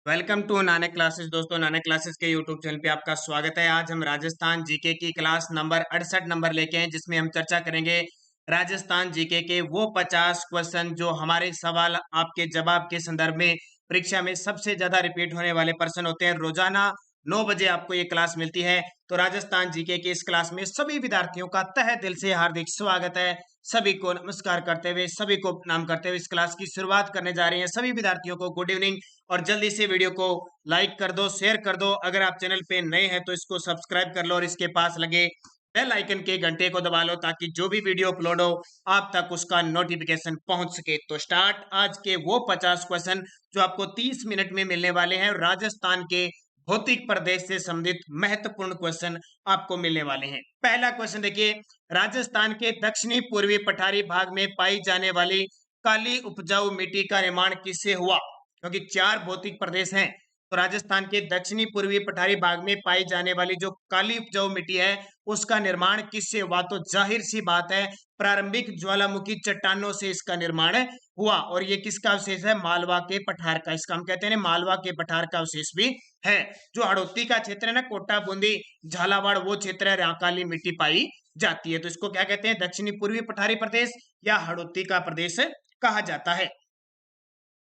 Welcome to Nanak classes. दोस्तों, Nanak classes के YouTube channel पे आपका स्वागत है। आज हम राजस्थान जीके की क्लास नंबर 68 नंबर लेके हैं, जिसमें हम चर्चा करेंगे राजस्थान जीके के वो 50 क्वेश्चन जो हमारे सवाल आपके जवाब के संदर्भ में परीक्षा में सबसे ज्यादा रिपीट होने वाले प्रश्न होते हैं। रोजाना 9 बजे आपको ये क्लास मिलती है। तो राजस्थान जीके की इस क्लास में सभी विद्यार्थियों का तहे दिल से हार्दिक स्वागत है। सभी को नमस्कार करते हुए, सभी को प्रणाम करते हुए इस क्लास की शुरुआत करने जा रहे हैं। सभी विद्यार्थियों को गुड इवनिंग। और जल्दी से वीडियो को लाइक कर दो, शेयर कर दो। अगर आप चैनल पे नए हैं तो इसको सब्सक्राइब कर लो और इसके पास लगे बेल आइकन के घंटे को दबा लो, ताकि जो भी वीडियो अपलोड हो आप तक उसका नोटिफिकेशन पहुंच सके। तो स्टार्ट आज के वो 50 क्वेश्चन जो आपको 30 मिनट में मिलने वाले हैं। राजस्थान के भौतिक प्रदेश से संबंधित महत्वपूर्ण क्वेश्चन आपको मिलने वाले हैं। पहला क्वेश्चन देखिए, राजस्थान के दक्षिणी पूर्वी पठारी भाग में पाई जाने वाली काली उपजाऊ मिट्टी का निर्माण किससे हुआ? क्योंकि 4 भौतिक प्रदेश हैं, तो राजस्थान के दक्षिणी पूर्वी पठारी भाग में पाई जाने वाली जो काली उपजाऊ मिट्टी है उसका निर्माण किससे हुआ? तो जाहिर सी बात है, प्रारंभिक ज्वालामुखी चट्टानों से इसका निर्माण हुआ। और ये किसका अवशेष है? मालवा के पठार का। इसका हम कहते हैं मालवा के पठार का अवशेष भी है। जो हड़ौती का क्षेत्र है ना, कोटा, बूंदी, झालावाड़, वो क्षेत्र है जहाँ काली मिट्टी पाई जाती है। तो इसको क्या कहते हैं? दक्षिणी पूर्वी पठारी प्रदेश या हड़ौती का प्रदेश कहा जाता है।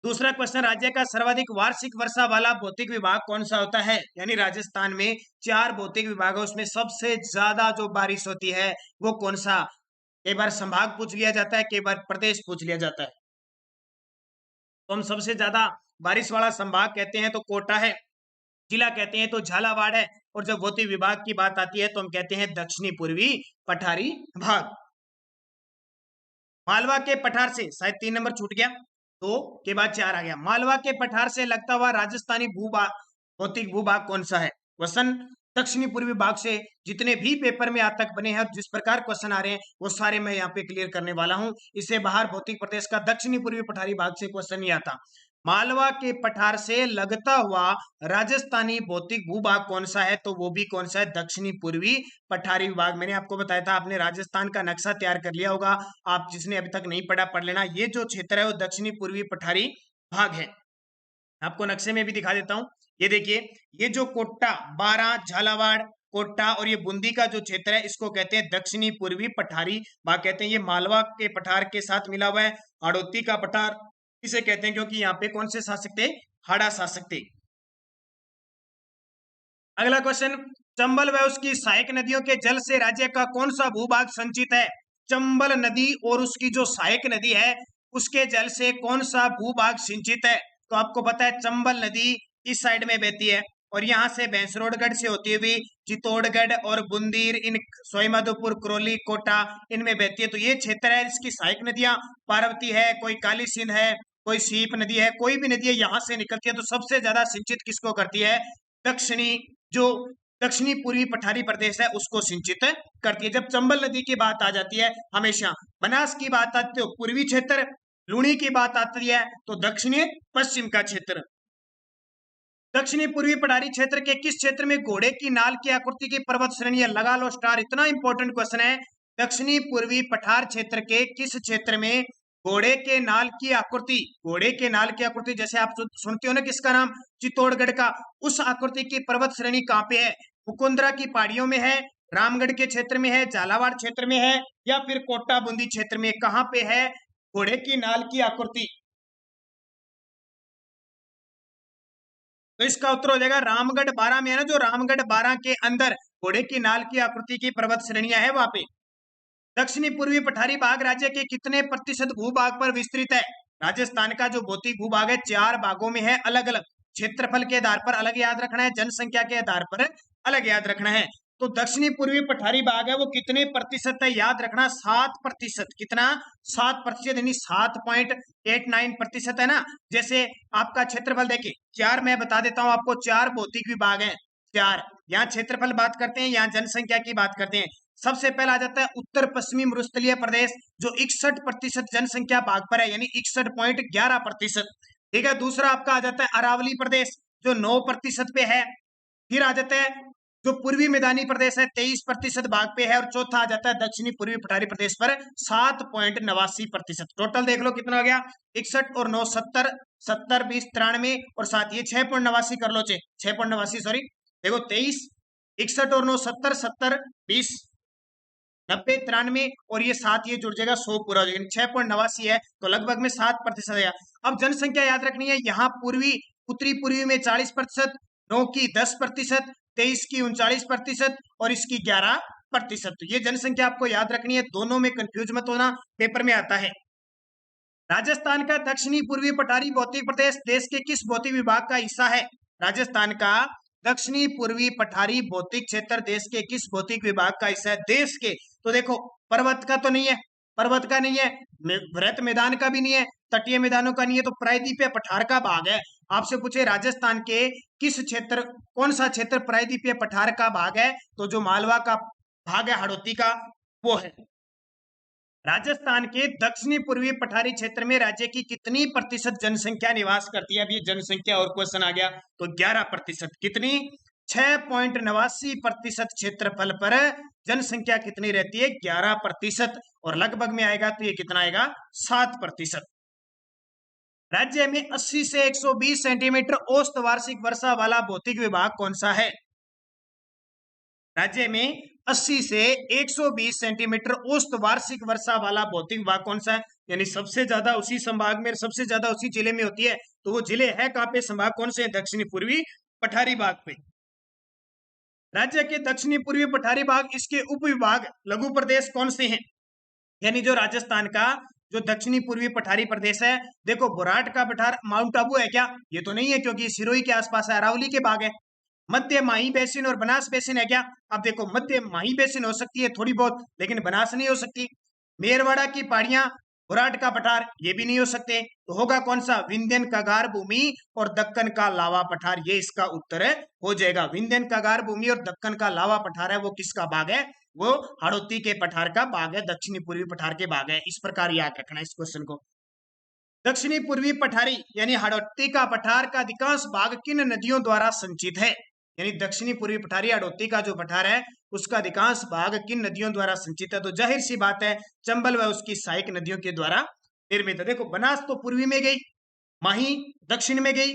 दूसरा क्वेश्चन, राज्य का सर्वाधिक वार्षिक वर्षा वाला भौतिक विभाग कौन सा होता है? यानी राजस्थान में 4 भौतिक विभाग है, उसमें सबसे ज्यादा जो बारिश होती है वो कौन सा? कई बार संभाग पूछ लिया जाता है, कई बार प्रदेश पूछ लिया जाता है। तो हम सबसे ज्यादा बारिश वाला संभाग कहते हैं तो कोटा है, जिला कहते हैं तो झालावाड़ है, और जब भौतिक विभाग की बात आती है तो हम कहते हैं दक्षिणी पूर्वी पठारी भाग। मालवा के पठार से, शायद 3 नंबर छूट गया, 2 के बाद 4 आ गया। मालवा के पठार से लगता हुआ राजस्थानी भूभाग, भौतिक भूभाग कौन सा है? क्वेश्चन दक्षिणी पूर्वी भाग से जितने भी पेपर में आज तक बने हैं, जिस प्रकार क्वेश्चन आ रहे हैं वो सारे मैं यहाँ पे क्लियर करने वाला हूँ। इससे बाहर भौतिक प्रदेश का दक्षिणी पूर्वी पठारी भाग से क्वेश्चन नहीं आता। मालवा के पठार से लगता हुआ राजस्थानी भौतिक भूभाग कौन सा है? तो वो भी कौन सा है? दक्षिणी पूर्वी पठारी विभाग। मैंने आपको बताया था, आपने राजस्थान का नक्शा तैयार कर लिया होगा। आप जिसने अभी तक नहीं पढ़ा पढ़ लेना। ये जो क्षेत्र है वो दक्षिणी पूर्वी पठारी भाग है। आपको नक्शे में भी दिखा देता हूं। ये देखिए, ये जो कोट्टा, बारां, झालावाड़, कोट्टा और ये बूंदी का जो क्षेत्र है इसको कहते हैं दक्षिणी पूर्वी पठारी भाग कहते हैं। ये मालवा के पठार के साथ मिला हुआ है। हाड़ौती का पठार इसे कहते हैं क्योंकि यहाँ पे कौन से शासक थे? हाड़ा शासक थे। अगला क्वेश्चन, चंबल व उसकी सहायक नदियों के जल से राज्य का कौन सा भूभाग संचित है? चंबल नदी और उसकी जो सहायक नदी है उसके जल से कौन सा भूभाग सिंचित है? तो आपको पता है चंबल नदी इस साइड में बहती है और यहाँ से भैंसरोडगढ़ से होती हुई चित्तौड़गढ़ और बुंदीर, इन सोईमाधोपुर, क्रोली, कोटा, इनमें बहती है। तो ये क्षेत्र है, इसकी सहायक नदियां पार्वती है, कोई काली सिंध है, कोई सीप नदी है, कोई भी नदी है यहाँ से निकलती है। तो सबसे ज्यादा सिंचित किसको करती है? दक्षिणी, जो दक्षिणी पूर्वी पठारी प्रदेश है उसको सिंचित करती है। जब चंबल नदी की बात आ जाती है, हमेशा बनास की बात आती है तो पूर्वी क्षेत्र, लूणी की बात आती है तो दक्षिणी पश्चिम का क्षेत्र। दक्षिणी पूर्वी पठारी क्षेत्र के किस क्षेत्र में घोड़े की नाल की आकृति की पर्वत श्रेणी है? लगा लो स्टार, इतना इंपॉर्टेंट क्वेश्चन है। दक्षिणी पूर्वी पठार क्षेत्र के किस क्षेत्र में घोड़े के नाल की आकृति, घोड़े के नाल की आकृति जैसे आप सुनते हो ना, किसका नाम? चित्तौड़गढ़ का। उस आकृति की पर्वत श्रेणी कहाँ पे है? मुकुंदरा की पहाड़ियों में है, रामगढ़ के क्षेत्र में है, झालावाड़ क्षेत्र में है, या फिर कोटा बूंदी क्षेत्र में? कहाँ पे है घोड़े की नाल की आकृति? तो इसका उत्तर हो जाएगा रामगढ़ बारां में है ना, जो रामगढ़ बारां के अंदर घोड़े की नाल की आकृति की पर्वत श्रेणियां है वहां पे। दक्षिणी पूर्वी पठारी भाग राज्य के कितने प्रतिशत भूभाग पर विस्तृत है? राजस्थान का जो भौतिक भूभाग है 4 भागों में है, अलग अलग क्षेत्रफल के आधार पर अलग याद रखना है, जनसंख्या के आधार पर अलग याद रखना है। तो दक्षिणी पूर्वी पठारी भाग है वो कितने प्रतिशत है? याद रखना 7%। कितना? 7%, यानी 7.89% है ना। जैसे आपका क्षेत्रफल देखिए 4, मैं बता देता हूं आपको, 4 भौतिक विभाग हैं, 4। यहाँ क्षेत्रफल बात करते हैं, यहाँ जनसंख्या की बात करते हैं। सबसे पहला आ जाता है उत्तर पश्चिमी मरुस्थलीय प्रदेश, जो 61% जनसंख्या भाग पर है, यानी 61.11%। ठीक है। दूसरा आपका आ जाता है अरावली प्रदेश, जो 9% पे है। फिर आ जाता है जो पूर्वी मैदानी प्रदेश है, 23% भाग पे है। और चौथा आ जाता है दक्षिणी पूर्वी पठारी प्रदेश पर 7.89%। टोटल देख लो कितना हो गया, 61 और 9, 70, 70 20 93 और 7 ये 6.89 कर लो, 6.89 सॉरी, देखो 23 61 और 9 70 70 20 90 93 और ये 7 ये जुड़ जाएगा, 100 पूरा हो जाएगा, 6.89 है तो लगभग में 7% है। अब जनसंख्या याद रखनी है, यहाँ पूर्वी उत्तरी पूर्वी में 40%, 9 की 10%, 23 की 39% और इसकी 11%। तो ये जनसंख्या आपको याद रखनी है, दोनों में कंफ्यूज मत होना, पेपर में आता है। राजस्थान का दक्षिणी पूर्वी पठारी भौतिक प्रदेश देश के किस भौतिक विभाग का हिस्सा है? राजस्थान का दक्षिणी पूर्वी पठारी भौतिक क्षेत्र देश के किस भौतिक विभाग का हिस्सा है? देश के, तो देखो पर्वत का तो नहीं है, पर्वत का नहीं है, वृत्त मैदान का भी नहीं है, तटीय मैदानों का नहीं है, तो प्रायद्वीपीय पठार का भाग है। आपसे पूछे राजस्थान के किस क्षेत्र, कौन सा क्षेत्र प्रायद्वीपीय पठार का भाग है? तो जो मालवा का भाग है हाड़ौती का, वो है। राजस्थान के दक्षिणी पूर्वी पठारी क्षेत्र में राज्य की कितनी प्रतिशत जनसंख्या निवास करती है? अभी जनसंख्या और क्वेश्चन आ गया, तो 11%। कितनी? 6.89% क्षेत्रफल पर जनसंख्या कितनी रहती है? 11%। और लगभग में आएगा तो ये कितना आएगा? 7%। राज्य में 80 से 120 सेंटीमीटर औसत वार्षिक वर्षा वाला भौतिक विभाग कौन सा है? राज्य में 80 से 120 सेंटीमीटर औसत वार्षिक वर्षा वाला भौतिक विभाग कौन सा है? यानी सबसे ज्यादा उसी संभाग में, सबसे ज्यादा उसी जिले में होती है, तो वो जिले है कहां पे, संभाग कौन से? दक्षिणी पूर्वी पठारी भाग पे। राज्य के दक्षिणी पूर्वी पठारी भाग, इसके उप विभाग लघु प्रदेश कौन से हैं? यानी जो राजस्थान का जो दक्षिणी पूर्वी पठारी प्रदेश है, देखो बोराट का पठार माउंट आबू है क्या? ये तो नहीं है, क्योंकि सिरोही के आसपास है, अरावली के भाग है। मध्य माही बेसिन और बनास बेसिन है क्या? अब देखो मध्य माही बेसिन हो सकती है थोड़ी बहुत, लेकिन बनास नहीं हो सकती। मेरवाड़ा की पहाड़ियां, बोराट का पठार, ये भी नहीं हो सकते, तो होगा कौन सा? विंध्यन कगार भूमि और दक्कन का लावा पठार, ये इसका उत्तर हो जाएगा। विंध्यन कगार भूमि और दक्कन का लावा पठार है, वो किसका भाग है? वो हाड़ौती के पठार का भाग है, दक्षिणी पूर्वी पठार के भाग है। इस प्रकार याद रखना इस क्वेश्चन को। दक्षिणी पूर्वी पठारी यानी हाड़ौती का पठार का अधिकांश भाग किन नदियों द्वारा संचित है? यानी दक्षिणी पूर्वी पठारी हाड़ौती का जो पठार है, उसका अधिकांश भाग किन नदियों द्वारा संचित है? तो जाहिर सी बात है, चंबल व उसकी सहायक नदियों के द्वारा निर्मित है। देखो बनास तो पूर्वी में गई, माही दक्षिण में गई,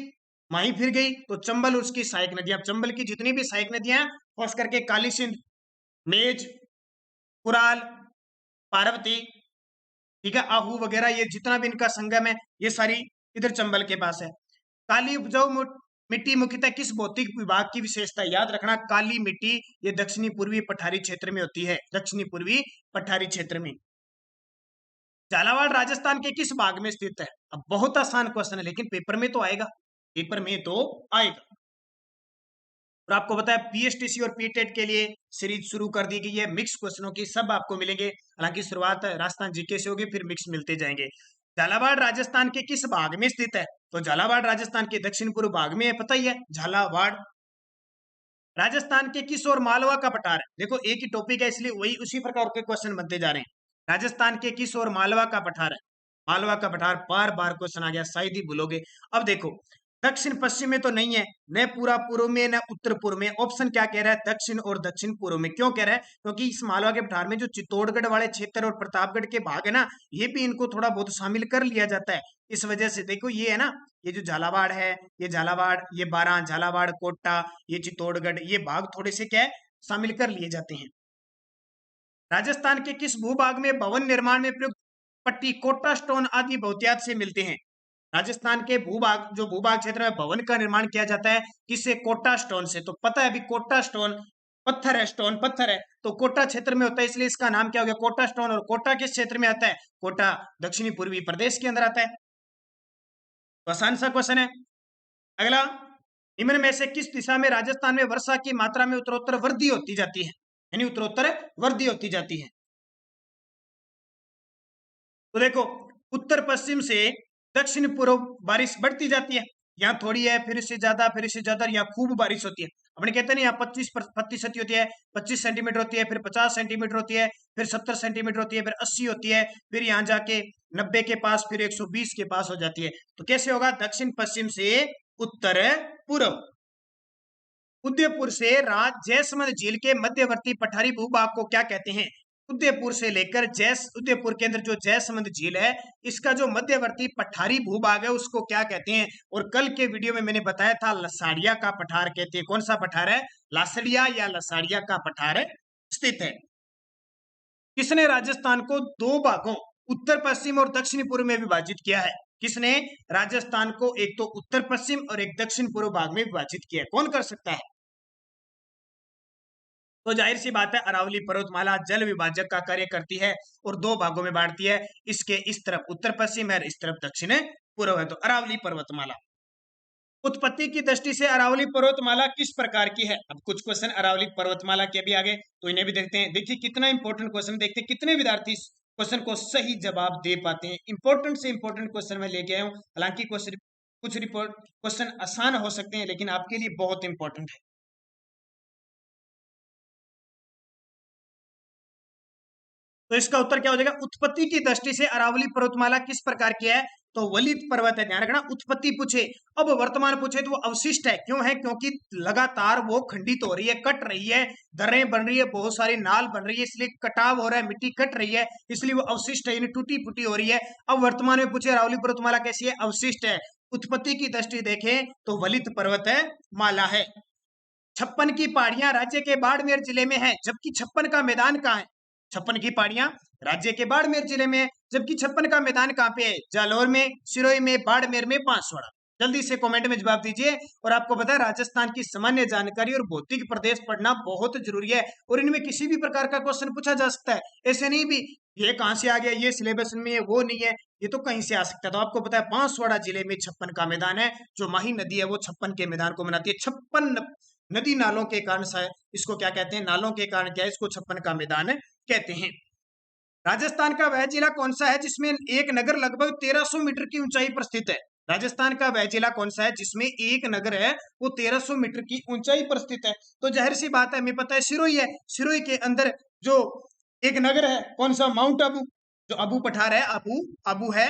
माही फिर गई, तो चंबल उसकी सहायक नदियां, चंबल की जितनी भी सहायक नदियां, खास करके काली सिंध, मेज, कुराल, पार्वती, ठीक है, आहू वगैरह, ये जितना भी इनका संगम है, ये सारी इधर चंबल के पास है। काली उपजाऊ मिट्टी मुख्यतः किस भौतिक विभाग की विशेषता? याद रखना, काली मिट्टी ये दक्षिणी पूर्वी पठारी क्षेत्र में होती है, दक्षिणी पूर्वी पठारी क्षेत्र में। झालावाड़ राजस्थान के किस भाग में स्थित है? अब बहुत आसान क्वेश्चन है, लेकिन पेपर में तो आएगा, पेपर में तो आएगा। और आपको पता है पीएसटीसी और पीटेट के लिए सीरीज शुरू कर दी गई है मिक्स क्वेश्चनों की, सब आपको मिलेंगे। हालांकि शुरुआत राजस्थान जीके से होगी, फिर मिक्स मिलते जाएंगे। झालावाड़ राजस्थान के किस भाग में स्थित है? तो झालावाड़ राजस्थान के दक्षिण पूर्व भाग में है, पता ही है, झालावाड़। राजस्थान के किस और मालवा का पठार है? देखो एक ही टॉपिक है, इसलिए वही उसी प्रकार के क्वेश्चन बनते जा रहे हैं। राजस्थान के किस और मालवा का पठार है? मालवा का पठार, बार बार क्वेश्चन आ गया, शायद ही भूलोगे। अब देखो दक्षिण पश्चिम में तो नहीं है, न पूरा पूर्व में, न उत्तर पूर्व में। ऑप्शन क्या कह रहा है? दक्षिण और दक्षिण पूर्व में। क्यों कह रहा है? क्योंकि इस मालवा के पठार में जो चित्तौड़गढ़ वाले क्षेत्र और प्रतापगढ़ के भाग है ना, ये भी इनको थोड़ा बहुत शामिल कर लिया जाता है। इस वजह से देखो ये है ना, ये जो झालावाड़ है, ये झालावाड़, ये बारां, झालावाड़, कोटा, ये चित्तौड़गढ़, ये भाग थोड़े से क्या है, शामिल कर लिए जाते हैं। राजस्थान के किस भूभाग में भवन निर्माण में प्रयुक्त पट्टी, कोटा स्टोन आदि बहुतायत से मिलते हैं? राजस्थान के भूभाग, जो भूभाग क्षेत्र में भवन का निर्माण किया जाता है, किससे? कोटा स्टोन से। तो पता है अभी कोटा स्टोन पत्थर है, स्टोन पत्थर है, तो कोटा क्षेत्र में होता है, इसलिए इसका नाम क्या हो गया? कोटा स्टोन। और कोटा किस क्षेत्र में आता है? कोटा दक्षिणी पूर्वी प्रदेश के अंदर आता है। तो आसान सा क्वेश्चन है। अगला, निम्न में से किस दिशा में राजस्थान में वर्षा की मात्रा में उत्तरोत्तर वृद्धि होती जाती है? यानी उत्तरोत्तर वृद्धि होती जाती है। तो देखो उत्तर पश्चिम से दक्षिण पूर्व बारिश बढ़ती जाती है, यहाँ थोड़ी है, फिर इससे ज्यादा, फिर इससे ज्यादा, यहाँ खूब बारिश होती है। अपने कहते हैं ना, यहाँ 25% होती है, 25 सेंटीमीटर होती है, फिर 50 सेंटीमीटर होती है, फिर 70 सेंटीमीटर होती है, फिर 80 होती है, फिर यहाँ जाके 90 के पास, फिर 120 के पास हो जाती है। तो कैसे होगा? दक्षिण पश्चिम से उत्तर पूर्व। उदयपुर से जयसमंद झील के मध्यवर्ती पठारी भूभाग को क्या कहते हैं? उदयपुर से लेकर उदयपुर के अंदर जो जयसमंद झील है, इसका जो मध्यवर्ती पठारी भूभाग है उसको क्या कहते हैं? और कल के वीडियो में मैंने बताया था लसाड़िया का पठार कहते हैं। कौन सा पठार है? लासड़िया या लसाड़िया का पठार स्थित है। किसने राजस्थान को दो भागों उत्तर पश्चिम और दक्षिण पूर्व में विभाजित किया है? किसने राजस्थान को एक तो उत्तर पश्चिम और एक दक्षिण पूर्व भाग में विभाजित किया है? कौन कर सकता है? तो जाहिर सी बात है अरावली पर्वतमाला जल विभाजक का कार्य करती है और दो भागों में बांटती है। इसके इस तरफ उत्तर पश्चिम है, इस तरफ दक्षिण पूर्व है। तो अरावली पर्वतमाला। उत्पत्ति की दृष्टि से अरावली पर्वतमाला किस प्रकार की है? अब कुछ क्वेश्चन अरावली पर्वतमाला के भी आगे, तो इन्हें भी देखते हैं। देखिए कितना इंपॉर्टेंट क्वेश्चन, देखते हैं कितने विद्यार्थी इस क्वेश्चन को सही जवाब दे पाते हैं। इंपॉर्टेंट से इंपॉर्टेंट क्वेश्चन मैं लेके आया हूं। हालांकि कुछ रिपोर्ट क्वेश्चन आसान हो सकते हैं, लेकिन आपके लिए बहुत इंपॉर्टेंट है। तो इसका उत्तर क्या हो जाएगा? उत्पत्ति की दृष्टि से अरावली पर्वतमाला किस प्रकार की है? तो वलित पर्वत है। ध्यान रखना, उत्पत्ति पूछे। अब वर्तमान पूछे तो वो अवशिष्ट है। क्यों है? क्योंकि लगातार वो खंडित हो रही है, कट रही है, दरें बन रही है, बहुत सारी नाल बन रही है, इसलिए कटाव हो रहा है, मिट्टी कट रही है, इसलिए वो अवशिष्ट है, यानी टूटी फूटी हो रही है। अब वर्तमान में पूछे अरावली पर्वतमाला कैसी है? अवशिष्ट है। उत्पत्ति की दृष्टि देखें तो वलित पर्वत है, माला है। 56 की पहाड़ियां राज्य के बाड़मेर जिले में है, जबकि 56 का मैदान कहाँ है? 56 की पहाड़ियां राज्य के बाड़मेर जिले में है, जबकि 56 का मैदान कहाँ पे है? जालौर में, सिरोही में, बाड़मेर में, बांसवाड़ा। जल्दी से कमेंट में जवाब दीजिए। और आपको पता है राजस्थान की सामान्य जानकारी और भौतिक प्रदेश पढ़ना बहुत जरूरी है, और इनमें किसी भी प्रकार का क्वेश्चन पूछा जा सकता है। ऐसे नहीं भी ये कहां से आ गया, ये सिलेबस में है, वो नहीं है, ये तो कहीं से आ सकता है। तो आपको पता है बांसवाड़ा जिले में 56 का मैदान है। जो माही नदी है वो 56 के मैदान को बनाती है। 56 नदी नालों के कारण इसको क्या कहते हैं? नालों के कारण क्या है? इसको 56 का मैदान कहते हैं। राजस्थान का वह जिला कौन सा है जिसमें एक नगर लगभग 1300 मीटर की ऊंचाई पर स्थित है? राजस्थान का वह जिला कौन सा है जिसमें एक नगर है वो 1300 मीटर की ऊंचाई पर स्थित है? तो जाहिर सी बात है, हमें पता है सिरोही है। सिरोही के अंदर जो एक नगर है, कौन सा? माउंट आबू। जो अबू पठार है, अबू अबू है,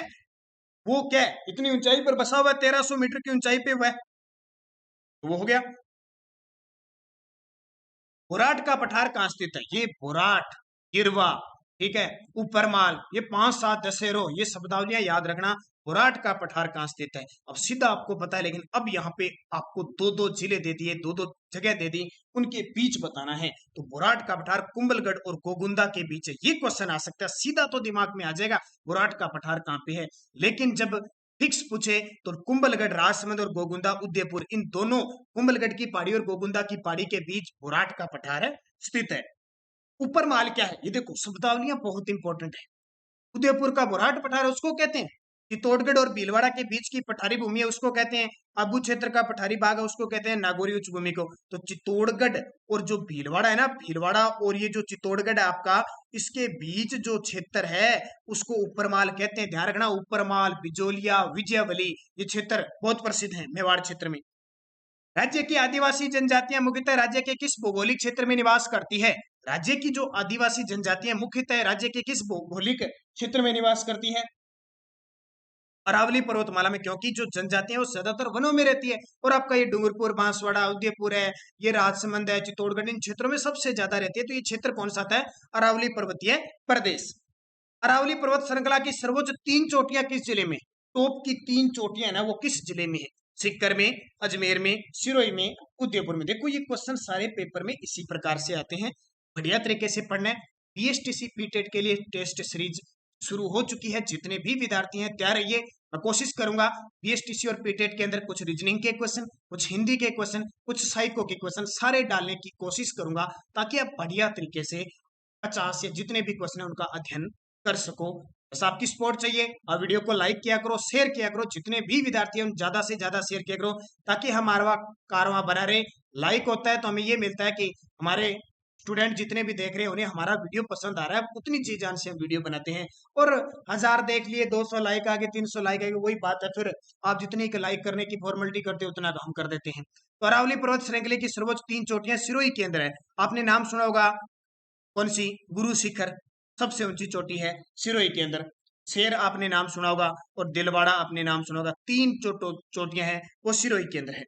वो क्या है? इतनी ऊंचाई पर बसा हुआ है, 1300 मीटर की ऊंचाई पे हुआ है। तो वो हो गया। बुराट का पठार कहां स्थित है? ये बुराट, गिरवा, ठीक है, उपरमाल, ये 5-7 दशहरों, ये शब्दावलियां याद रखना। बुराट का पठार कहां स्थित है? अब सीधा आपको पता है, लेकिन अब यहाँ पे आपको दो दो जिले दे दिए, दो दो जगह दे दी, उनके बीच बताना है। तो बुराट का पठार कुंभलगढ़ और गोगुंदा के बीच है। ये क्वेश्चन आ सकता है, सीधा तो दिमाग में आ जाएगा बुराट का पठार कहाँ पे है। लेकिन जब फिक्स पूछे तो कुंभलगढ़, राजसमंद और गोगुंदा, उदयपुर, इन दोनों कुंभलगढ़ की पहाड़ी और गोगुंदा की पहाड़ी के बीच बुराट का पठार स्थित है। ऊपर माल क्या है? ये देखो, शब्दावलियां बहुत इंपॉर्टेंट है। उदयपुर का बुराट पठार है, उसको कहते हैं। चित्तौड़गढ़ और भीलवाड़ा के बीच की पठारी भूमि है, उसको कहते हैं। आबू क्षेत्र का पठारी भाग है, उसको कहते हैं नागौरी उच्च भूमि को। तो चित्तौड़गढ़ और जो भीलवाड़ा है ना, भीलवाड़ा और ये जो चित्तौड़गढ़ है आपका, इसके बीच जो क्षेत्र है उसको ऊपरमाल कहते हैं। ध्यान रखना, ऊपरमाल, बिजोलिया, विजयवली, ये क्षेत्र बहुत प्रसिद्ध है मेवाड़ क्षेत्र में। राज्य की आदिवासी जनजातियां मुख्यतः राज्य के किस भौगोलिक क्षेत्र में निवास करती है? राज्य की जो आदिवासी जनजातियां मुख्यतः राज्य के किस भौगोलिक क्षेत्र में निवास करती है? अरावली पर्वतमाला में, क्योंकि जो जनजातियां वो ज्यादातर वनों में रहती है। और आपका ये डूंगरपुर, बांसवाड़ा, उदयपुर है, ये राजसमंद है, चित्तौड़गढ़, इन क्षेत्रों में सबसे ज्यादा रहती है। तो ये क्षेत्र कौन सा आता है? अरावली पर्वतीय प्रदेश। अरावली पर्वत श्रृंखला की सर्वोच्च 3 चोटियां किस जिले में? टॉप की 3 चोटियां ना, वो किस जिले में है? सीकर में, अजमेर में, सिरोही में, उदयपुर में। देखो ये क्वेश्चन सारे पेपर में इसी प्रकार से आते हैं। बढ़िया तरीके से पढ़ना है। बीएसटीसी पीटेट के लिए टेस्ट सीरीज शुरू हो चुकी है। जितने भी विद्यार्थी हैं तैयार रहिए। मैं कोशिश करूंगा बीएसटीसी और पीटेट के अंदर कुछ रीजनिंग के क्वेश्चन, कुछ हिंदी के क्वेश्चन, कुछ साइको के क्वेश्चन सारे डालने की कोशिश करूंगा, ताकि आप बढ़िया तरीके से 50 से जितने भी क्वेश्चन है उनका अध्ययन कर सको। बस आपकी सपोर्ट चाहिए। आप वीडियो को लाइक किया करो, शेयर किया करो, जितने भी विद्यार्थी हैं ज्यादा से ज्यादा शेयर किया करो, ताकि हमारा कारवां बना रहे। लाइक होता है तो हमें ये मिलता है कि हमारे स्टूडेंट जितने भी देख रहे हैं उन्हें हमारा वीडियो पसंद आ रहा है, उतनी जी जान से हम वीडियो बनाते हैं। और 1000 देख लिए, 200 लाइक आ गए, 300 लाइक आ गए, वही बात है, फिर आप जितनी लाइक करने की फॉर्मेलिटी करते हो उतना हम कर देते हैं। तो अरावली पर्वत श्रृंखला की सर्वोच्च 3 चोटियां सिरोही के अंदर है। आपने नाम सुना होगा, कौन सी? गुरु शिखर सबसे ऊंची चोटी है सिरोही के अंदर। शेर आपने नाम सुना होगा, और दिलवाड़ा आपने नाम सुना होगा। 3 चोटियां हैं वो सिरोही के अंदर है।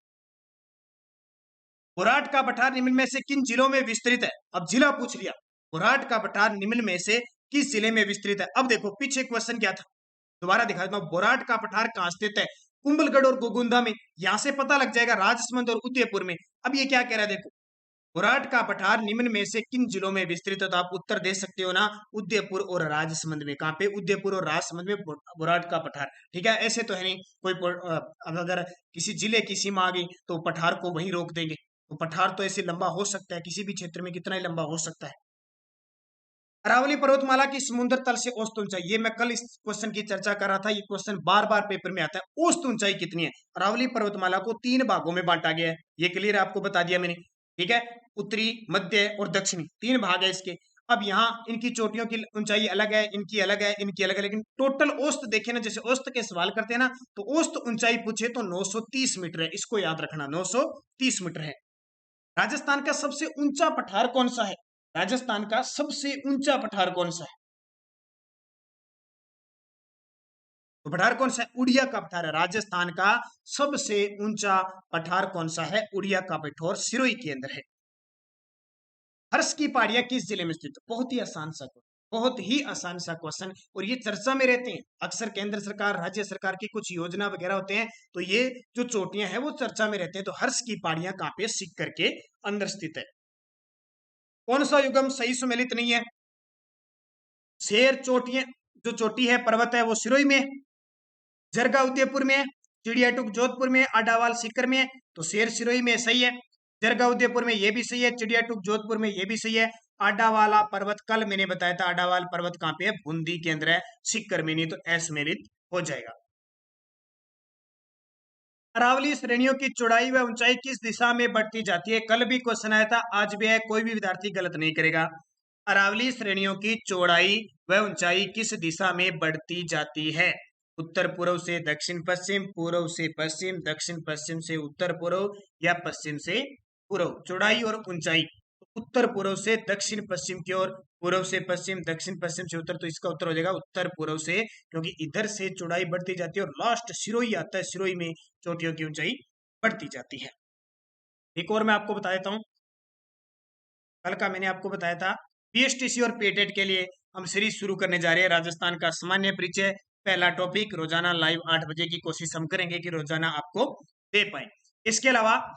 बुराट का पठार निम्न में से किन जिलों में विस्तृत है? अब जिला पूछ लिया, बुराट का पठार निम्न में से किस जिले में विस्तृत है? अब देखो पीछे क्वेश्चन क्या था, दोबारा दिखा देता हूं। बुराट का पठार कहां स्थित है? कुंभलगढ़ और गोगुंदा में। यहां से पता लग जाएगा राजसमंद और उदयपुर में। अब ये क्या कह रहा है देखो, बुराट का पठार निम्न में से किन जिलों में विस्तृत है? तो आप उत्तर दे सकते हो ना, उदयपुर और राजसमंद में। कहां पे? उदयपुर और राजसमंद में बुराट का पठार। ठीक है, ऐसे तो है नहीं कोई अगर किसी जिले की सीमा आ गई तो पठार को वहीं रोक देंगे। तो पठार तो ऐसे लंबा हो सकता है, किसी भी क्षेत्र में कितना ही लंबा हो सकता है। अरावली पर्वतमाला की समुद्र तल से औसत ऊंचाई, ये मैं कल इस क्वेश्चन की चर्चा कर रहा था, ये क्वेश्चन बार बार पेपर में आता है। औसत ऊंचाई कितनी है? अरावली पर्वतमाला को 3 भागों में बांटा गया है, ये क्लियर आपको बता दिया मैंने। ठीक है, उत्तरी, मध्य और दक्षिणी 3 भाग है इसके। अब यहाँ इनकी चोटियों की ऊंचाई अलग है, इनकी अलग है, इनकी अलग है, लेकिन टोटल औसत देखे ना, जैसे औसत के सवाल करते हैं ना, तो औसत ऊंचाई पूछे तो 930 मीटर है, इसको याद रखना, 930 मीटर है। राजस्थान का सबसे ऊंचा पठार कौन सा है? राजस्थान का सबसे ऊंचा पठार कौन सा है? तो पठार कौन सा है? उड़िया का पठार है। राजस्थान का सबसे ऊंचा पठार कौन सा है? उड़िया का पठार सिरोही के अंदर है। हर्ष की पहाड़ियां किस जिले में स्थित? बहुत ही आसान सा क्वेश्चन, बहुत ही आसान सा क्वेश्चन, और ये चर्चा में रहते हैं अक्सर। केंद्र सरकार, राज्य सरकार की कुछ योजना वगैरह होते हैं, तो ये जो चोटियां हैं वो चर्चा में रहते हैं। तो हर्ष की पहाड़ियां कहां पे? सीकर के अंदर स्थित है। कौन सा युगम सही सुमेलित नहीं है? शेर चोटियां, जो चोटी है, पर्वत है, वो सिरोही में है, जरगा उदयपुर में है, चिड़ियाटुक जोधपुर में है, आडावाल सीकर में है। तो शेर सिरोही में सही है, जरगा उदयपुर में ये भी सही है, चिड़ियाटुक जोधपुर में ये भी सही है। आडावाला पर्वत कल मैंने बताया था, आडावाल पर्वत कहां पे है? बूंदी के अंदर है, सीकर में नहीं, तो असमेलित हो जाएगा। अरावली श्रेणियों की चौड़ाई व ऊंचाई किस दिशा में बढ़ती जाती है? कल भी क्वेश्चन आया था, आज भी है, कोई भी विद्यार्थी गलत नहीं करेगा। अरावली श्रेणियों की चौड़ाई व ऊंचाई किस दिशा में बढ़ती जाती है? उत्तर पूर्व से दक्षिण पश्चिम, पूर्व से पश्चिम, दक्षिण पश्चिम से उत्तर पूर्व, या पश्चिम से पूर्व? चौड़ाई और ऊंचाई उत्तर पूर्व से दक्षिण पश्चिम की ओर, पूर्व से पश्चिम, दक्षिण पश्चिम से उत्तर, तो इसका उत्तर हो जाएगा उत्तर पूर्व से, क्योंकि इधर से चौड़ाई बढ़ती जाती है और लास्ट सिरोही आता है, सिरोही में चोटियों की ऊंचाई बढ़ती जाती है। एक और मैं आपको बता देता हूं, कल का मैंने आपको बताया था पीएसटीसी और पेटेट के लिए हम सीरीज शुरू करने जा रहे हैं, राजस्थान का सामान्य परिचय। पहला टॉपिक रोजाना लाइव 8 बजे की कोशिश हम करेंगे कि रोजाना आपको दे पाए। इसके अलावा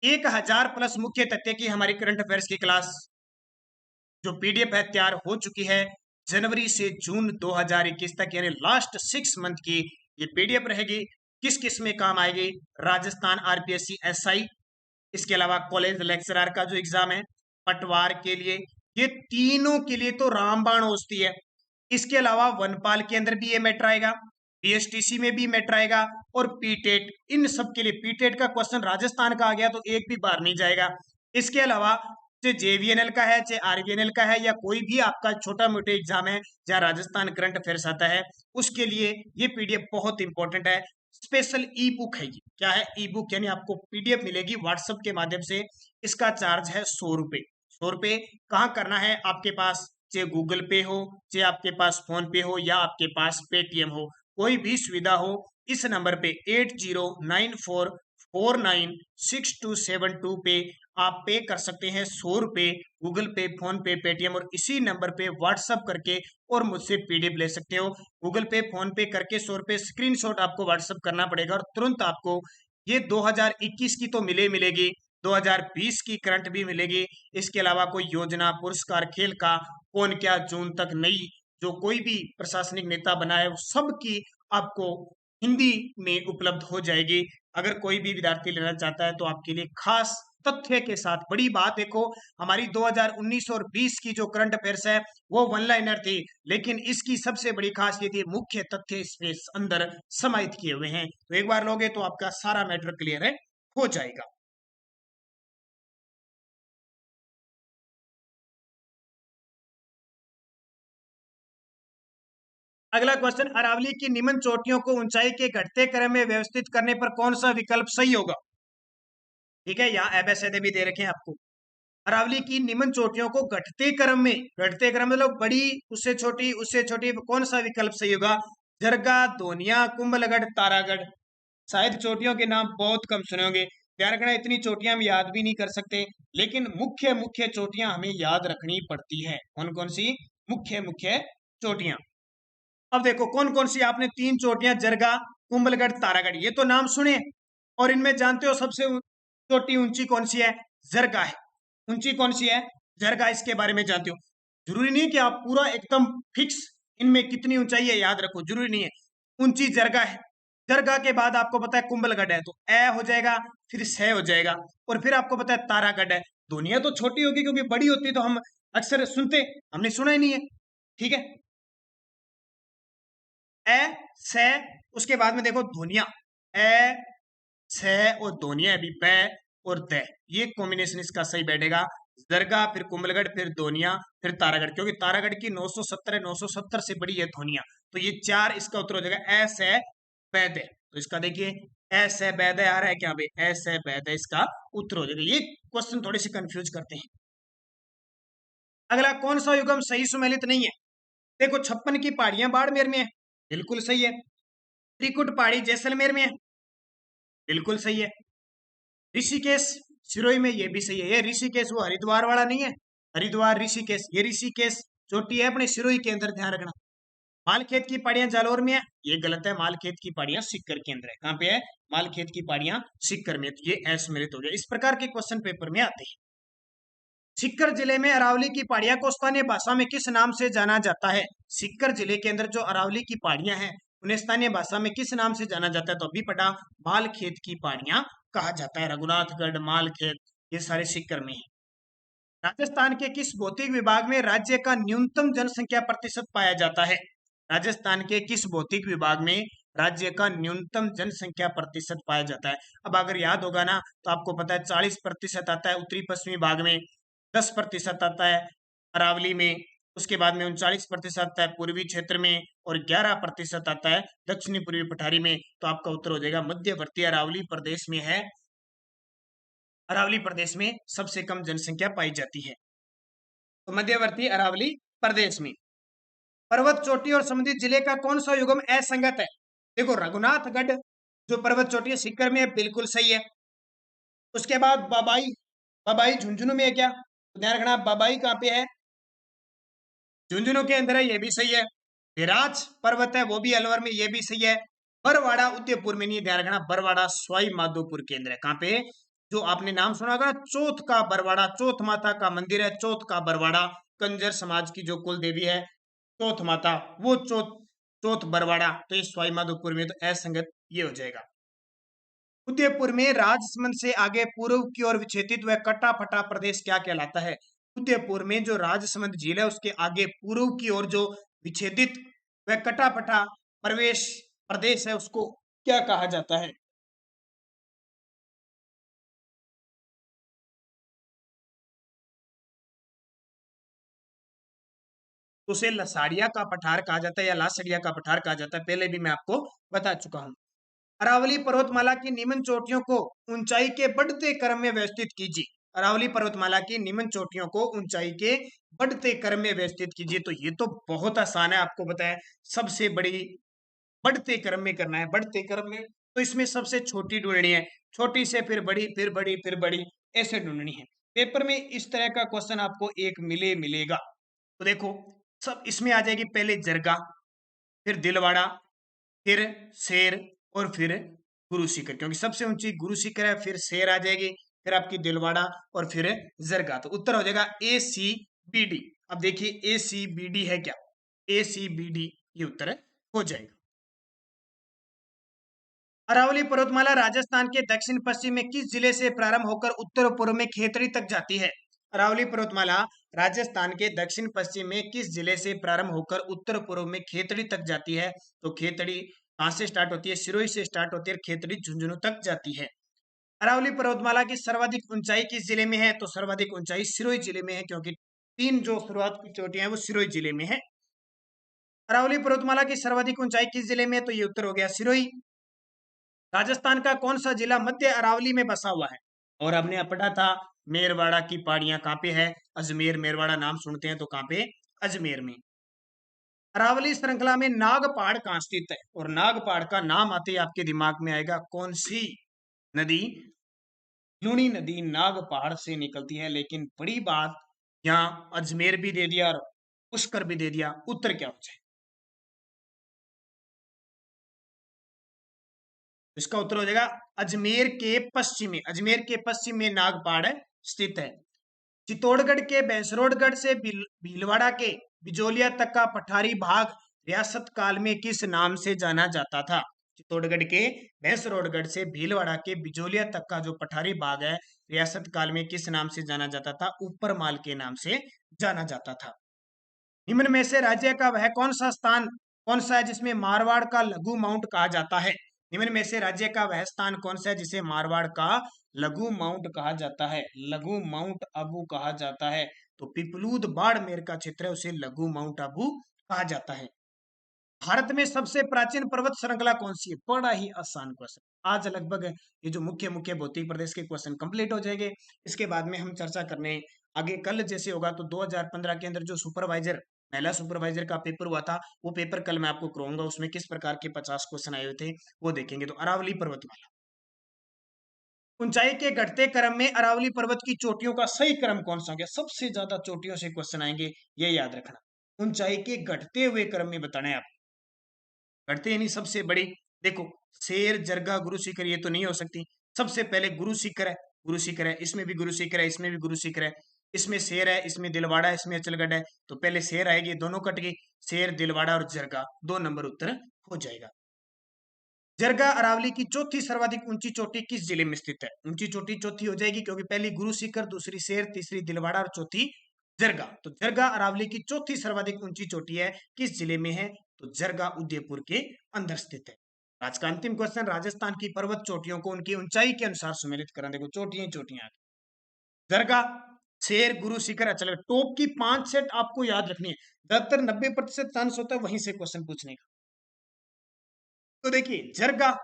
1000 प्लस मुख्य तथ्य की हमारी करंट अफेयर्स की क्लास जो पीडीएफ है तैयार हो चुकी है। जनवरी से जून 2021 तक, यानी लास्ट 6 मंथ की ये पीडीएफ रहेगी। किस किस में काम आएगी? राजस्थान आरपीएससी एसआई, इसके अलावा कॉलेज लेक्चरर का जो एग्जाम है, पटवार के लिए, ये तीनों के लिए तो रामबाण औषधि है। इसके अलावा वनपाल के अंदर भी ये मैटर आएगा, पीएसटीसी में भी मैटर आएगा, और पीटेट, इन सब के लिए पीटेट का क्वेश्चन राजस्थान का आ गया तो एक भी बार नहीं जाएगा। इसके अलावा चाहे जेवीएनएल का है, चाहे आरवीएनएल का है, या कोई भी आपका छोटा मोटा एग्जाम है जहां राजस्थान करंट अफेयर्स आता है, उसके लिए ये पीडीएफ बहुत इंपॉर्टेंट है। स्पेशल ई बुक है ये। क्या है? ई बुक, यानी आपको पीडीएफ मिलेगी व्हाट्सएप के माध्यम से। इसका चार्ज है 100 रुपए। 100 रुपए कहाँ करना है? आपके पास चाहे गूगल पे हो, चाहे आपके पास फोन पे हो, या आपके पास पेटीएम हो, कोई भी सुविधा हो, इस नंबर पे 8094496272 पे आप पे कर सकते हैं 100 रुपए, गूगल पे, फोन पे, पेटीएम, और इसी नंबर पे व्हाट्सअप करके और मुझसे पीडीएफ ले सकते हो। गूगल पे, फोन पे करके 100 रुपए स्क्रीनशॉट आपको व्हाट्सअप करना पड़ेगा, और तुरंत आपको ये 2021 की तो मिलेगी, 2020 की करंट भी मिलेगी। इसके अलावा कोई योजना, पुरस्कार, खेल का कौन क्या, जून तक नई जो कोई भी प्रशासनिक नेता बना है, वो सब की आपको हिंदी में उपलब्ध हो जाएगी। अगर कोई भी विद्यार्थी लेना चाहता है तो आपके लिए खास तथ्य के साथ। बड़ी बात देखो, हमारी 2019 और 20 की जो करंट अफेयर्स है वो वन लाइनर थी, लेकिन इसकी सबसे बड़ी खासियत ये मुख्य तथ्य इसमें अंदर समाहित किए हुए हैं। तो एक बार लोगे तो आपका सारा मैटर क्लियर है, हो जाएगा। अगला क्वेश्चन, अरावली की निम्न चोटियों को ऊंचाई के घटते क्रम में व्यवस्थित करने पर कौन सा विकल्प सही होगा? ठीक है, यहाँ एबीसीडी भी दे रखे हैं आपको। अरावली की निम्न चोटियों को घटते क्रम में, घटते क्रम मतलब बड़ी, उससे छोटी, उससे छोटी, कौन सा विकल्प सही होगा? जरगा, धोनिया, कुंभलगढ़, तारागढ़। शायद चोटियों के नाम बहुत कम सुने होंगे, ध्यान रखना, इतनी चोटियां हम याद भी नहीं कर सकते, लेकिन मुख्य मुख्य चोटियां हमें याद रखनी पड़ती है। कौन कौन सी मुख्य मुख्य चोटियां? अब देखो कौन कौन सी, आपने तीन चोटियां, जरगा, कुंभलगढ़, तारागढ़, ये तो नाम सुने, और इनमें जानते हो सबसे चोटी ऊंची कौन सी है? जरगा है। ऊंची कौन सी है? जरगा, इसके बारे में जानते हो। जरूरी नहीं कि आप पूरा एकदम फिक्स इनमें कितनी ऊंचाई है याद रखो, जरूरी नहीं है। ऊंची जरगा है। जरगा के बाद आपको पता है कुंभलगढ़ है, तो ए हो जाएगा, फिर से हो जाएगा, और फिर आपको पता है तारागढ़ है। दुनिया तो छोटी होगी क्योंकि बड़ी होती तो हम अक्सर सुनते, हमने सुना ही नहीं है। ठीक है, ए से, उसके बाद में देखो ध्वनिया, ए से और ध्वनिया अभी पे और द, ये कॉम्बिनेशन इसका सही बैठेगा। दरगाह, फिर कुंभलगढ़, फिर दोनिया, फिर तारागढ़, क्योंकि तारागढ़ की 970 है, 970 से बड़ी है धोनिया, तो ये चार इसका उत्तर हो जाएगा। ऐसे बैद, तो इसका देखिए ऐसे बैद आ रहा है क्या भाई? ऐसे बैद इसका उत्तर हो जाएगा। ये क्वेश्चन थोड़े से कंफ्यूज करते हैं। अगला, कौन सा युगम सही सुमेलित नहीं है? देखो 56 की पहाड़ियां बाड़मेर में है, बिल्कुल सही है। त्रिकुट पहाड़ी जैसलमेर में है, बिल्कुल सही है। ऋषिकेश सिरोही में, ये भी सही है। ये ऋषिकेश वो हरिद्वार वाला नहीं है, हरिद्वार ऋषिकेश, ये ऋषिकेश चोटी है अपने सिरोही के अंदर, ध्यान रखना। मालखेत की पहाड़ियां जालौर में है, ये गलत है। मालखेत की पहाड़ियां सीकर के अंदर है। कहां पे है? मालखेत की पहाड़ियां सीकर में, तो ये असमृत हो गया। इस प्रकार के क्वेश्चन पेपर में आते हैं। सीकर जिले में अरावली की पहाड़ियां को स्थानीय भाषा में किस नाम से जाना जाता है? सीकर जिले के अंदर जो अरावली की पहाड़ियां हैं उन्हें स्थानीय भाषा में किस नाम से जाना जाता है? तो अभी पढ़ा, मालखेत की पहाड़ियां कहा जाता है। रघुनाथगढ़, मालखेत, ये सारे सीकर में है। राजस्थान के किस भौतिक विभाग में राज्य का न्यूनतम जनसंख्या प्रतिशत पाया जाता है? राजस्थान के किस भौतिक विभाग में राज्य का न्यूनतम जनसंख्या प्रतिशत पाया जाता है? अब अगर याद होगा ना, तो आपको पता है 40% आता है उत्तरी पश्चिमी भाग में, 10% आता है अरावली में, उसके बाद में 39% आता है पूर्वी क्षेत्र में, और 11% आता है दक्षिणी पूर्वी पठारी में। तो आपका उत्तर हो जाएगा मध्यवर्ती अरावली प्रदेश में है। अरावली प्रदेश में सबसे कम जनसंख्या पाई जाती है, तो मध्यवर्ती अरावली प्रदेश में। पर्वत चोटी और समुद्री जिले का कौन सा युगम असंगत है? देखो रघुनाथगढ़ जो पर्वत चोटी है सीकर में है, बिल्कुल सही है। उसके बाद बाबाई, बाबाई झुंझुनू में है क्या? तो ध्यान रखना, बाबाई कहाँ पे है? झुंझुनू के अंदर है, ये भी सही है। विराज पर्वत है, वो भी अलवर में, ये भी सही है। बरवाड़ा उदयपुर में नहीं है, ध्यान रखना, बरवाड़ा सवाई माधोपुर के अंदर है। कहाँ पे? जो आपने नाम सुना होगा ना, चौथ का बरवाड़ा, चौथ माता का मंदिर है, चौथ का बरवाड़ा, कंजर समाज की जो कुल देवी है चौथ माता, वो चौथ, चौथ बरवाड़ा, तो ये सवाई माधोपुर में, तो असंगत ये हो जाएगा। उदयपुर में राजसमंद से आगे पूर्व की ओर विक्षेपित वह कटा फटा प्रदेश क्या कहलाता है? उदयपुर में जो राजसमंद झील है उसके आगे पूर्व की ओर जो विच्छेदित वह कटा फटा प्रवेश प्रदेश है उसको क्या कहा जाता है? तो उसे लसाड़िया का पठार कहा जाता है या लासड़िया का पठार कहा जाता है, पहले भी मैं आपको बता चुका हूं। अरावली पर्वतमाला की निम्न चोटियों को ऊंचाई के बढ़ते क्रम में व्यवस्थित कीजिए। अरावली पर्वतमाला की निम्न चोटियों को ऊंचाई के बढ़ते क्रम में व्यवस्थित कीजिए, तो ये तो बहुत आसान है, आपको बताया सबसे बड़ी बढ़ते क्रम में करना है। बढ़ते क्रम में तो इसमें सबसे छोटी ढूंढनी है, छोटी से फिर बड़ी, फिर बड़ी, फिर बड़ी, ऐसे ढूंढनी है। पेपर में इस तरह का क्वेश्चन आपको एक मिलेगा। तो देखो सब इसमें आ जाएगी, पहले जरगा, फिर दिलवाड़ा, फिर शेर, और फिर गुरु शिखर, क्योंकि सबसे ऊंची गुरु शिखर है, फिर शेर आ जाएगी, फिर आपकी दिलवाड़ा, और फिर जरगा। तो उत्तर हो जाएगा ACBD। अब देखिए ACBD है क्या? ACBD ये उत्तर हो जाएगा। अरावली पर्वतमाला राजस्थान के दक्षिण पश्चिम में किस जिले से प्रारंभ होकर उत्तर पूर्व में खेतड़ी तक जाती है? अरावली पर्वतमाला राजस्थान के दक्षिण पश्चिम में किस जिले से प्रारंभ होकर उत्तर पूर्व में खेतड़ी तक जाती है? तो खेतड़ी कहां से स्टार्ट होती है? सिरोही से स्टार्ट होती है, खेतड़ी झुंझुनू तक जाती है। अरावली पर्वतमाला की सर्वाधिक ऊंचाई किस जिले में है? तो सर्वाधिक ऊंचाई सिरोही जिले में है, क्योंकि तीन जो शुरुआत की चोटियां हैं वो सिरोही जिले में है। अरावली पर्वतमाला की सर्वाधिक ऊंचाई किस जिले में है? तो ये उत्तर हो गया सिरोही। राजस्थान का कौन सा जिला मध्य अरावली में बसा हुआ है? और हमने पढ़ा था मेरवाड़ा की पहाड़ियां कहाँ पे है? अजमेर, मेरवाड़ा नाम सुनते हैं तो कहाँ पे? अजमेर में। अरावली श्रृंखला में नाग पहाड़ कहाँ स्थित है? और नाग पहाड़ का नाम आते ही आपके दिमाग में आएगा कौन सी नदी? लूणी नदी नाग पहाड़ से निकलती है, लेकिन बड़ी बात यहाँ अजमेर भी दे दिया और पुष्कर भी दे दिया। उत्तर क्या हो जाए? इसका उत्तर हो जाएगा अजमेर के पश्चिम में नाग पहाड़ स्थित है। चित्तौड़गढ़ के भैंसरोडगढ़ से भीलवाड़ा के बिजोलिया तक का पठारी भाग रियासत काल में किस नाम से जाना जाता था? चित्तौड़गढ़ के भैंसरोडगढ़ से भीलवाड़ा के बिजोलिया तक का जो पठारी भाग है, रियासत काल में किस नाम से जाना जाता था? ऊपर माल के नाम से जाना जाता था। निम्न में से राज्य का वह कौन सा है जिसमें मारवाड़ का लघु माउंट कहा जाता है? निम्न में से राज्य का वह स्थान कौन सा है जिसे मारवाड़ का लघु माउंट कहा जाता है? लघु माउंट आबू कहा जाता है। तो पिपलूद बाड़मेर का क्षेत्र है, उसे लघु माउंट आबू कहा जाता है। भारत में सबसे प्राचीन पर्वत श्रृंखला कौन सी है? बड़ा ही आसान क्वेश्चन। आज लगभग ये जो मुख्य मुख्य भौतिक प्रदेश के क्वेश्चन कंप्लीट हो जाएंगे। इसके बाद में हम चर्चा करने आगे कल जैसे होगा तो 2015 के अंदर जो महिला सुपरवाइजर का पेपर हुआ था, वो पेपर कल मैं आपको कराऊंगा। उसमें किस प्रकार के 50 क्वेश्चन आए हुए थे वो देखेंगे। तो अरावली पर्वतमाला, ऊंचाई के घटते क्रम में अरावली पर्वत की चोटियों का सही क्रम कौन सा हो गया? सबसे ज्यादा चोटियों से क्वेश्चन आएंगे, ये याद रखना। ऊंचाई के घटते हुए क्रम में बताना है आप। घटते यानी सबसे बड़ी। देखो, शेर, जरगा, गुरु शिखर ये तो नहीं हो सकती। सबसे पहले गुरु शिखर है, गुरु शिखर है, इसमें भी गुरु शिखर है, इसमें भी गुरु शिखर है, इसमें शेर है, इसमें दिलवाड़ा है, इसमें अचलगढ़ है। तो पहले शेर आएगी, दोनों कट गई। शेर, दिलवाड़ा और जरगा, 2 नंबर उत्तर हो जाएगा। जरगा अरावली की चौथी सर्वाधिक ऊंची चोटी किस जिले में स्थित है? ऊंची चोटी चौथी हो जाएगी क्योंकि पहली गुरु शिखर, दूसरी शेर, तीसरी दिलवाड़ा और चौथी जरगा। तो जरगा अरावली की चौथी सर्वाधिक ऊंची चोटी है, किस जिले में है? तो जरगा उदयपुर के अंदर स्थित है। आज का अंतिम क्वेश्चन, राजस्थान की पर्वत चोटियों को उनकी ऊंचाई के अनुसार सुमेलित करें। देखो, चोटियां चोटियां, जरगा, शेर, गुरु शिखर, अचल। टॉप की 5 सेट आपको याद रखनी है। ज्यादातर 90% चांस होता है वहीं से क्वेश्चन पूछने का। तो देखिए, जरगा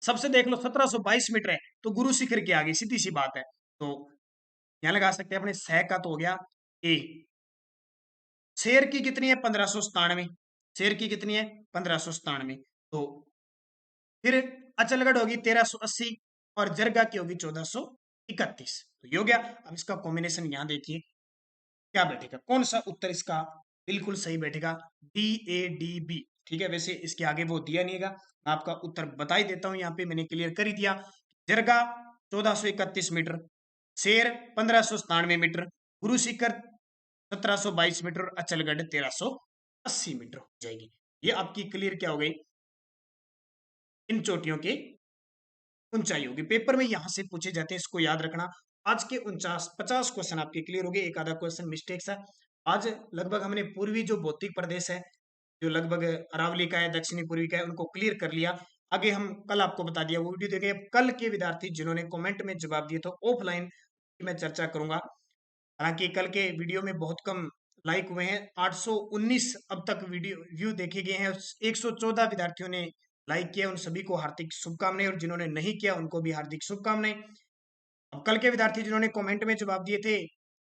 सबसे देख लो 1722 मीटर है, तो गुरु शिखर के आगे, सीधी सी बात है। तो यहां लगा सकते हैं अपने सह का, तो हो गया ए। शेर की कितनी है? 1597। शेर की कितनी है? 1597। तो फिर अचलगढ़ होगी 1380 और जरगा की होगी 1431। तो ये हो गया। अब इसका कॉम्बिनेशन यहां देखिए क्या बैठेगा, कौन सा उत्तर इसका बिल्कुल सही बैठेगा? DADB। ठीक है, वैसे इसके आगे वो दिया नहीं है, मैं आपका उत्तर बता ही देता हूं। यहाँ पे मैंने क्लियर कर ही दिया। जरगा 1431 मीटर, शेर 1597 मीटर, गुरु शिखर 1722 मीटर और अचलगढ़ 1380 मीटर हो जाएगी। ये आपकी क्लियर क्या हो गई? इन चोटियों की ऊंचाई होगी। पेपर में यहां से पूछे जाते हैं, इसको याद रखना। आज के 49-50 क्वेश्चन आपके क्लियर हो गए, एक आधा क्वेश्चन मिस्टेक्स है। आज लगभग हमने पूर्वी जो भौतिक प्रदेश है, जो लगभग अरावली का है, दक्षिणी पूर्वी का है, उनको क्लियर कर लिया। आगे हम कल आपको बता दिया, वो वीडियो देखे। कल के विद्यार्थी जिन्होंने कमेंट में जवाब दिए तो ऑफलाइन मैं चर्चा करूंगा। हालांकि कल के वीडियो में बहुत कम लाइक हुए हैं, 819 अब तक वीडियो व्यू देखे गए हैं। 114 विद्यार्थियों ने लाइक किया, उन सभी को हार्दिक शुभकामनाएं, और जिन्होंने नहीं किया उनको भी हार्दिक शुभकामनाएं। अब कल के विद्यार्थी जिन्होंने कमेंट में जवाब दिए थे,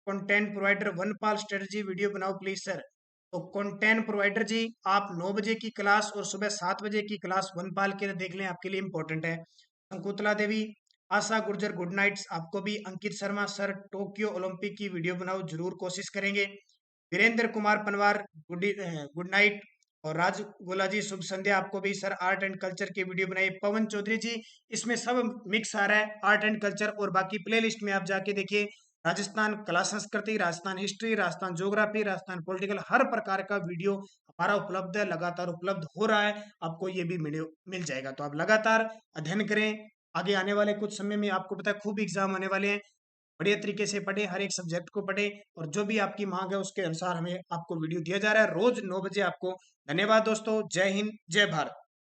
कंटेंट प्रोवाइडर वनपाल स्ट्रेटजी वीडियो बनाओ प्लीज सर। तो कंटेंट प्रोवाइडर जी, आप 9 बजे की क्लास और सुबह 7 बजे की क्लास वनपाल के लिए देख लें, आपके लिए इंपॉर्टेंट है। शंकुतला देवी, आशा गुर्जर, गुड नाइट्स आपको भी। Ankit Sharma sir, Tokyo Olympic की वीडियो बनाओ, जरूर कोशिश करेंगे। Virendra Kumar Panwar, good night. और राज गोला जी, शुभ संध्या आपको भी सर। आर्ट एंड कल्चर की वीडियो बनाई। पवन चौधरी जी, इसमें सब मिक्स आ रहा है, आर्ट एंड कल्चर और बाकी प्लेलिस्ट में आप जाके देखिए। राजस्थान कला संस्कृति, Rajasthan history, Rajasthan geography, Rajasthan political, हर प्रकार का वीडियो हमारा उपलब्ध है, लगातार उपलब्ध हो रहा है। आपको ये भी वीडियो मिल जाएगा, तो आप लगातार अध्ययन करें। आगे आने वाले कुछ समय में आपको पता है खूब एग्जाम आने वाले हैं, बढ़िया तरीके से पढ़े, हर एक सब्जेक्ट को पढ़े, और जो भी आपकी मांग है उसके अनुसार हमें आपको वीडियो दिया जा रहा है रोज 9 बजे आपको। धन्यवाद दोस्तों, जय हिंद, जय भारत।